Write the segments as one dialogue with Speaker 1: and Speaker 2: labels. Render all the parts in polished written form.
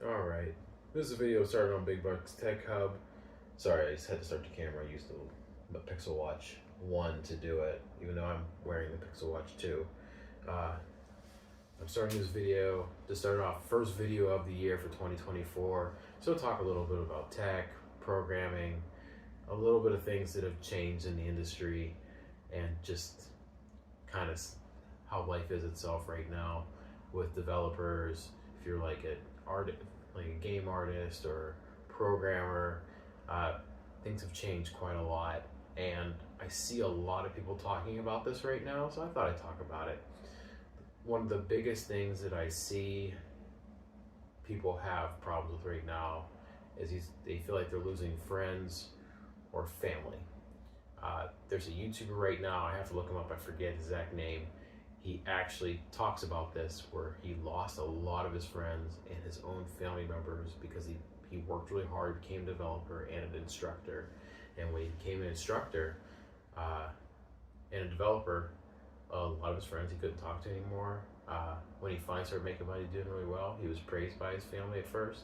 Speaker 1: All right. This is a video started on Big Bucks Tech Hub. Sorry, I just had to start the camera. I used the Pixel Watch 1 to do it, even though I'm wearing the Pixel Watch 2. I'm starting this video to start off first video of the year for 2024. So I'll talk a little bit about tech, programming, a little bit of things that have changed in the industry, and just kind of how life is itself right now with developers. If you're like an artist, like a game artist or programmer, things have changed quite a lot, and I see a lot of people talking about this right now, so I thought I'd talk about it. One of the biggest things that I see people have problems with right now is they feel like they're losing friends or family. There's a YouTuber right now, I have to look him up, I forget his exact name. He actually talks about this, where he lost a lot of his friends and his own family members because he worked really hard, became a developer and an instructor. And when he became an instructor and a developer, a lot of his friends he couldn't talk to anymore. When he finally started making money, doing really well, he was praised by his family at first.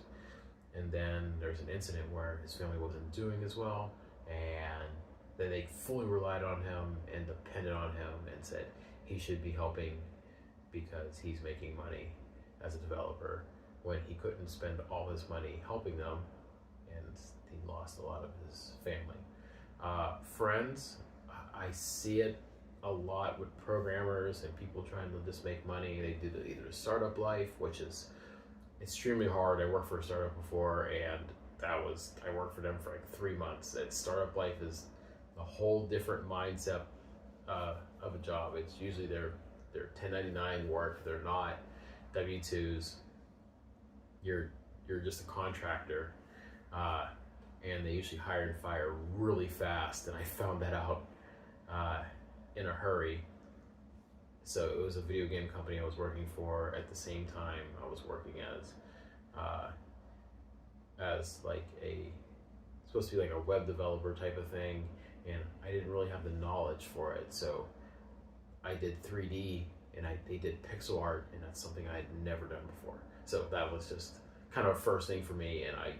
Speaker 1: And then there's an incident where his family wasn't doing as well, and then they fully relied on him and depended on him and said he should be helping because he's making money as a developer, when he couldn't spend all his money helping them, and he lost a lot of his family. Friends, I see it a lot with programmers and people trying to just make money. They do either startup life, which is extremely hard. I worked for a startup before, and I worked for them for like 3 months. That startup life is a whole different mindset of a job. It's usually they're 1099 work. They're not W2s. You're just a contractor, and they usually hire and fire really fast. And I found that out in a hurry. So it was a video game company I was working for at the same time I was working as like supposed to be like a web developer type of thing, and I didn't really have the knowledge for it. So I did 3D and they did pixel art, and that's something I had never done before. So that was just kind of a first thing for me, and I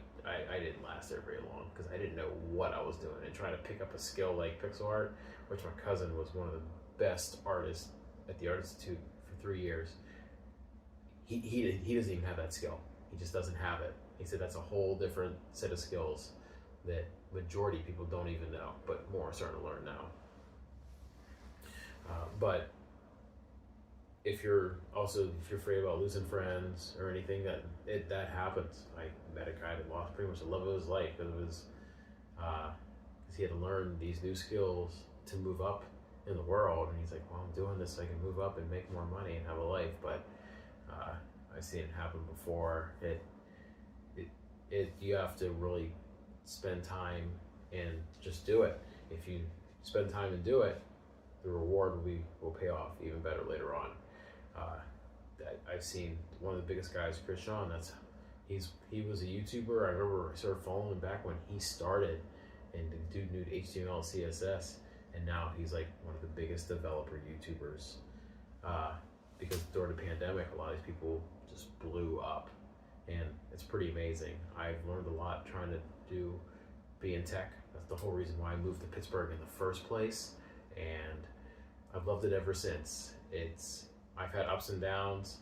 Speaker 1: didn't last there very long because I didn't know what I was doing. And trying to pick up a skill like pixel art, which my cousin was one of the best artists at the Art Institute for 3 years, he doesn't even have that skill. He just doesn't have it. He said that's a whole different set of skills that majority of people don't even know, but more are starting to learn now. But if you're afraid about losing friends or anything, that happens. I met a guy that lost pretty much the love of his life because he had to learn these new skills to move up in the world, and he's like, well, I'm doing this so I can move up and make more money and have a life. But I've seen it happen before. You have to really spend time and just do it. If you spend time and do it, the reward will pay off even better later on. I've seen one of the biggest guys, Chris Sean. He was a YouTuber. I remember I started following him back when he started, and the dude knew HTML, CSS, and now he's like one of the biggest developer YouTubers. Because during the pandemic, a lot of these people just blew up, and it's pretty amazing. I've learned a lot trying to be in tech. That's the whole reason why I moved to Pittsburgh in the first place, and I've loved it ever since. I've had ups and downs.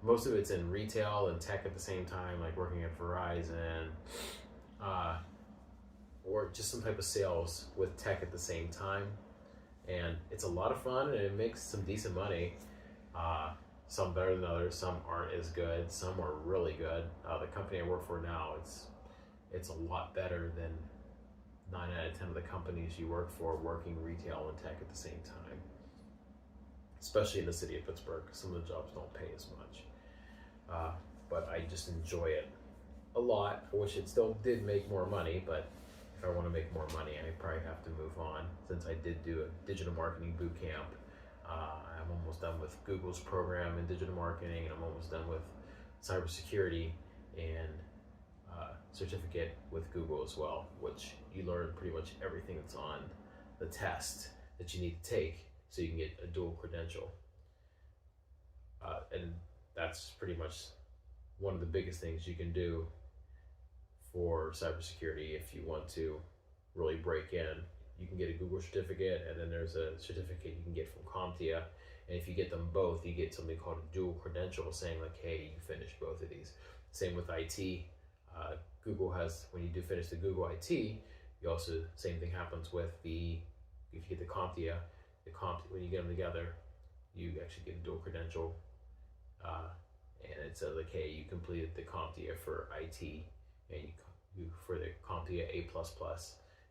Speaker 1: Most of it's in retail and tech at the same time, like working at Verizon, or just some type of sales with tech at the same time. And it's a lot of fun, and it makes some decent money. Some better than others, some aren't as good, some are really good. The company I work for now, it's a lot better than 9 out of 10 of the companies you work for working retail and tech at the same time. Especially in the city of Pittsburgh, because some of the jobs don't pay as much. But I just enjoy it a lot. I wish it still did make more money, but if I want to make more money, I probably have to move on, since I did do a digital marketing boot camp. I'm almost done with Google's program in digital marketing, and I'm almost done with cybersecurity and certificate with Google as well, which you learn pretty much everything that's on the test that you need to take so you can get a dual credential. And that's pretty much one of the biggest things you can do for cybersecurity if you want to really break in. You can get a Google certificate, and then there's a certificate you can get from CompTIA. And if you get them both, you get something called a dual credential, saying like, hey, you finished both of these. Same with IT. Google has, when you do finish the Google IT, you also, same thing happens with the, if you get the CompTIA, when you get them together, you actually get a dual credential. And it says like, hey, you completed the CompTIA for IT, and you for the CompTIA A++,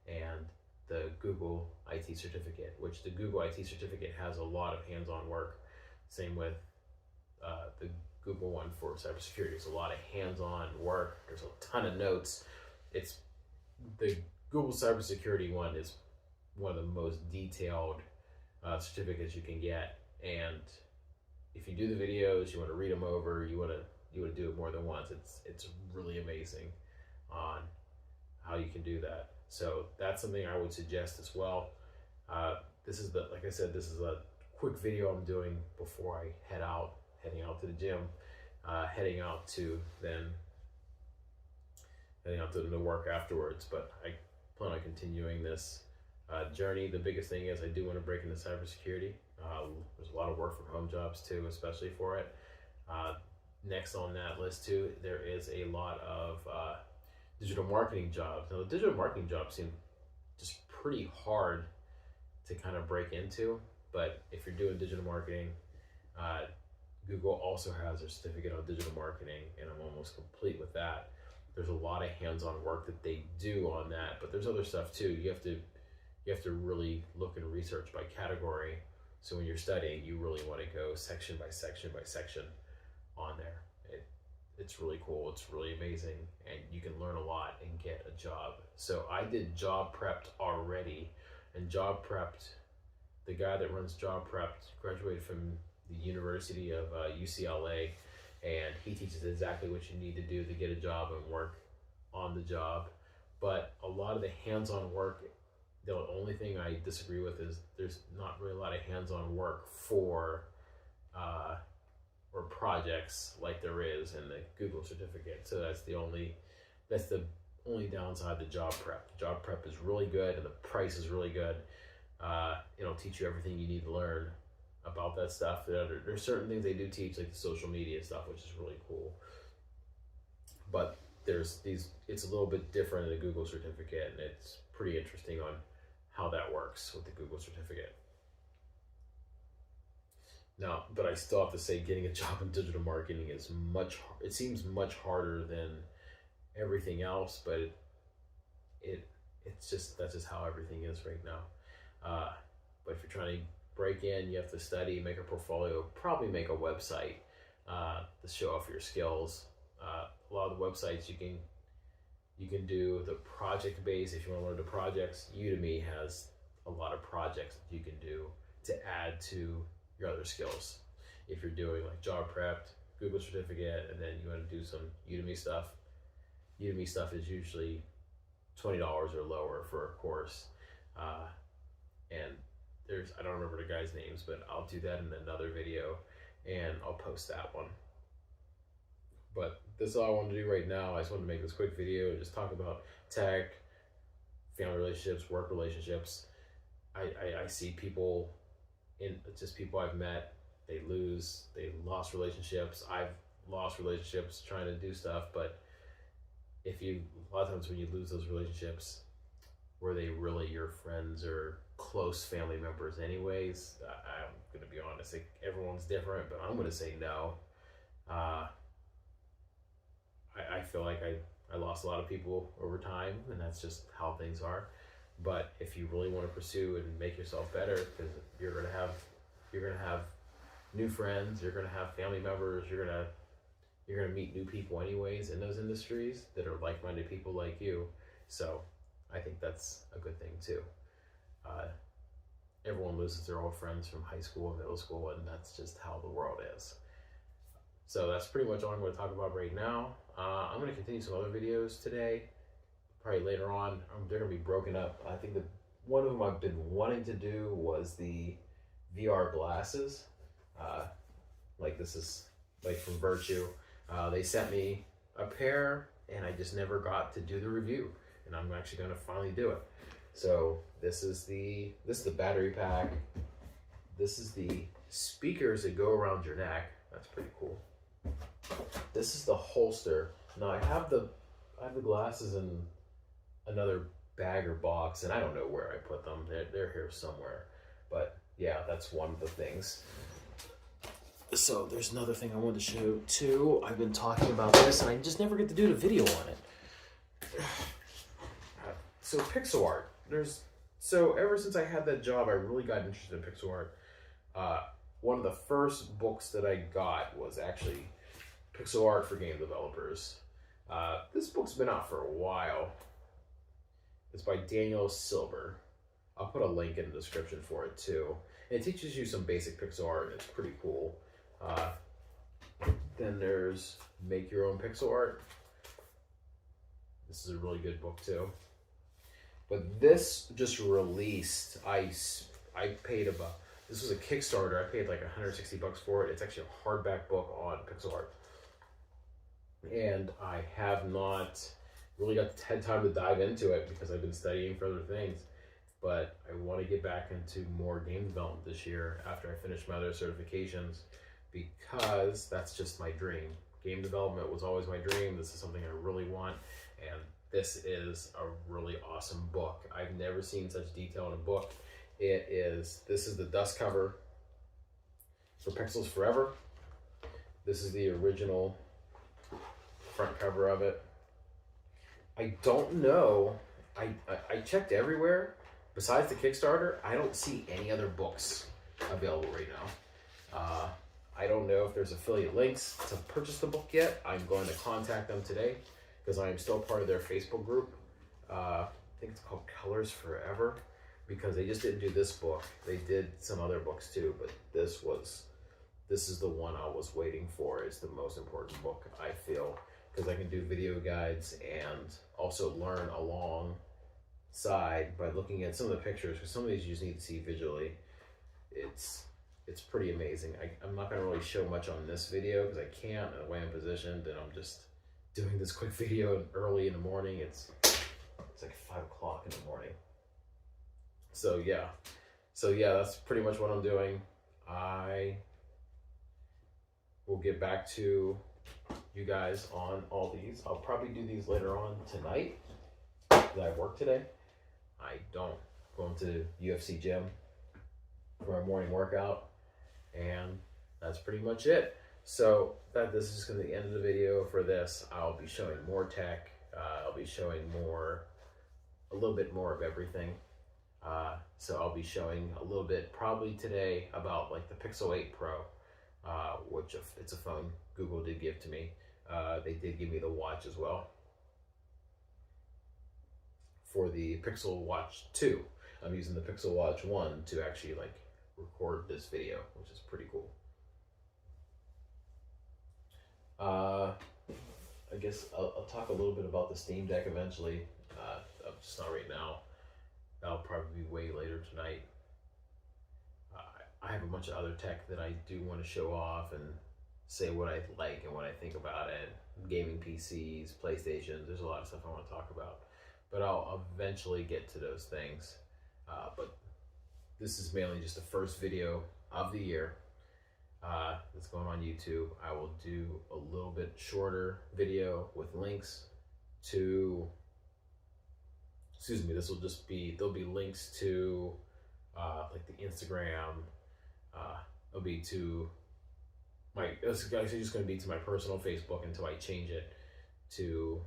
Speaker 1: and the Google IT certificate, which the Google IT certificate has a lot of hands-on work. Same with the Google one for cybersecurity. It's a lot of hands-on work. There's a ton of notes. It's the Google cybersecurity one is one of the most detailed certificates you can get. And if you do the videos, you want to read them over, you want to do it more than once. It's really amazing on how you can do that. So that's something I would suggest as well. This is like I said, this is a quick video I'm doing before I heading out to the gym, heading out to the work afterwards. But I plan on continuing this journey. The biggest thing is I do want to break into cybersecurity. There's a lot of work from home jobs too, especially for it. Next on that list too, there is a lot of digital marketing jobs. Now the digital marketing jobs seem just pretty hard to kind of break into, but if you're doing digital marketing, Google also has a certificate on digital marketing, and I'm almost complete with that. There's a lot of hands-on work that they do on that, but there's other stuff too. You have to really look and research by category. So when you're studying, you really want to go section by section by section on there. It's really cool. It's really amazing, and you can learn a lot and get a job. So I did Job Prepped already, and Job Prepped, the guy that runs Job Prepped graduated from the University of UCLA, and he teaches exactly what you need to do to get a job and work on the job. But a lot of the hands-on work, the only thing I disagree with is there's not really a lot of hands-on work for or projects like there is in the Google certificate. So that's the only downside to Job Prep. Job Prep is really good, and the price is really good. It'll teach you everything you need to learn about that stuff. There's certain things they do teach, like the social media stuff, which is really cool. But it's a little bit different in the Google certificate, and it's pretty interesting on how that works with the Google certificate. Now, but I still have to say, getting a job in digital marketing is it seems much harder than everything else, but that's just how everything is right now. But if you're trying to break in, you have to study, make a portfolio, probably make a website to show off your skills. A lot of the websites you can do the project base. If you want to learn the projects, Udemy has a lot of projects that you can do to add to your other skills. If you're doing like Job Prepped, Google certificate, and then you want to do some Udemy stuff is usually $20 or lower for a course. And I don't remember the guys' names, but I'll do that in another video, and I'll post that one. But this is all I wanted to do right now. I just wanted to make this quick video and just talk about tech, family relationships, work relationships. I see people people I've met, they lost relationships. I've lost relationships trying to do stuff, but a lot of times when you lose those relationships, were they really your friends or close family members anyways? I'm going to be honest, everyone's different, but I'm going to say no. I feel like I lost a lot of people over time, and that's just how things are. But if you really want to pursue and make yourself better, because you're gonna have new friends, you're gonna have family members, you're gonna meet new people anyways in those industries that are like-minded people like you. So I think that's a good thing too. Everyone loses their old friends from high school and middle school, and that's just how the world is. So that's pretty much all I'm going to talk about right now. I'm going to continue some other videos today. Probably later on, they're going to be broken up. I think one of them I've been wanting to do was the VR glasses. Like this is like from Virtue. They sent me a pair, and I just never got to do the review, and I'm actually going to finally do it. So this is the battery pack. This is the speakers that go around your neck. That's pretty cool. This is the holster. Now I have the glasses in another bag or box, and I don't know where I put them. They're here somewhere. But yeah, that's one of the things. So there's another thing I wanted to show too. I've been talking about this, and I just never get to do the video on it. So pixel art. So ever since I had that job, I really got interested in pixel art. One of the first books that I got was actually Pixel Art for Game Developers. This book's been out for a while. It's by Daniel Silber. I'll put a link in the description for it too. And it teaches you some basic pixel art, and it's pretty cool. Then there's Make Your Own Pixel Art. This is a really good book too. But this just released. I paid about, this was a Kickstarter. I paid like $160 for it. It's actually a hardback book on pixel art. And I have not really had time to dive into it because I've been studying for other things. But I want to get back into more game development this year after I finish my other certifications, because that's just my dream. Game development was always my dream. This is something I really want, and this is a really awesome book. I've never seen such detail in a book. This is the dust cover for Pixels Forever. This is the original front cover of it. I don't know. I checked everywhere. Besides the Kickstarter, I don't see any other books available right now. I don't know if there's affiliate links to purchase the book yet. I'm going to contact them today because I am still part of their Facebook group. I think it's called Colors Forever, because they just didn't do this book. They did some other books too, but this is the one I was waiting for. It's the most important book, I feel, because I can do video guides and also learn alongside by looking at some of the pictures, because some of these you just need to see visually. It's pretty amazing. I'm not going to really show much on this video because I can't, and the way I'm positioned, and I'm just doing this quick video early in the morning. It's like 5 o'clock in the morning. So yeah, that's pretty much what I'm doing. I will get back to you guys on all these. I'll probably do these later on tonight because I work today. I don't go into UFC gym for my morning workout, and that's pretty much it. So this is just going to be the end of the video for this. I'll be showing more tech. I'll be showing a little bit more of everything. So I'll be showing a little bit probably today about like the Pixel 8 Pro, which it's a phone Google did give to me. They did give me the watch as well for the Pixel Watch 2. I'm using the Pixel Watch 1 to actually like record this video, which is pretty cool. I guess I'll talk a little bit about the Steam Deck eventually. Just not right now. That'll probably be way later tonight. I have a bunch of other tech that I do want to show off and say what I like and what I think about it. Gaming PCs, PlayStations, there's a lot of stuff I want to talk about. But I'll eventually get to those things. But this is mainly just the first video of the year that's going on YouTube. I will do a little bit shorter video with links to, this will just be, there'll be links to like the Instagram, it'll be to it's actually just going to be to my personal Facebook until I change it to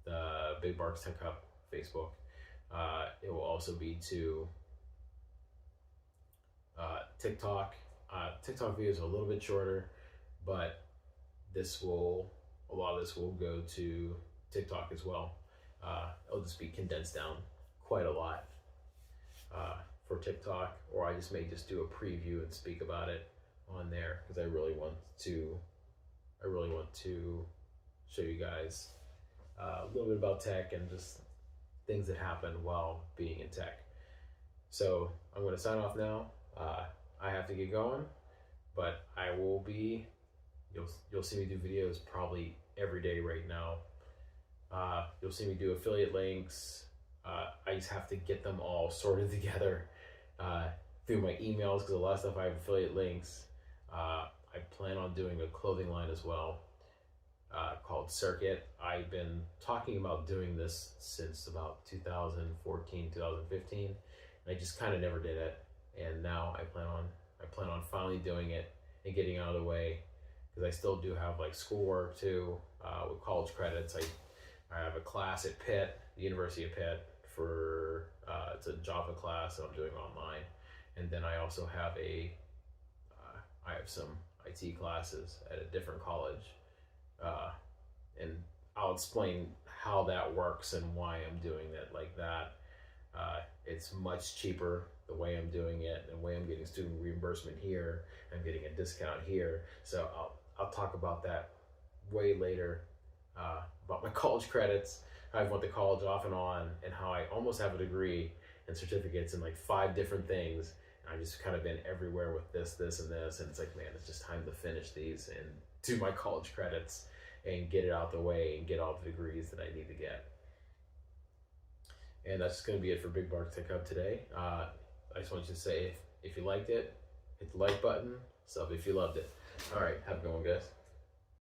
Speaker 1: the Big Barks Tech Hub Facebook. It will also be to TikTok. TikTok videos are a little bit shorter, but a lot of this will go to TikTok as well. It'll just be condensed down quite a lot for TikTok, or I just may just do a preview and speak about it on there because I really want to show you guys a little bit about tech and just things that happen while being in tech. So I'm going to sign off now. I have to get going, but I will be You'll see me do videos probably every day right now. You'll see me do affiliate links. I just have to get them all sorted together through my emails, because a lot of stuff I have affiliate links. I plan on doing a clothing line as well, called Circuit. I've been talking about doing this since about 2014, 2015, and I just kind of never did it. And now I plan on finally doing it and getting out of the way, because I still do have like schoolwork too, with college credits. I have a class at Pitt, the University of Pitt, for it's a Java class that I'm doing online, and then I also have I have some IT classes at a different college, and I'll explain how that works and why I'm doing it like that. It's much cheaper the way I'm doing it, and the way I'm getting student reimbursement here. I'm getting a discount here, so I'll talk about that way later. About my college credits, how I went to college off and on, and how I almost have a degree and certificates in like 5 different things. And I've just kind of been everywhere with this, and this, and it's like, man, it's just time to finish these and do my college credits and get it out the way and get all the degrees that I need to get. And that's going to be it for Big Bark Tech Hub today. I just want you to say, if you liked it, hit the like button, sub if you loved it. All right, have a good one, guys.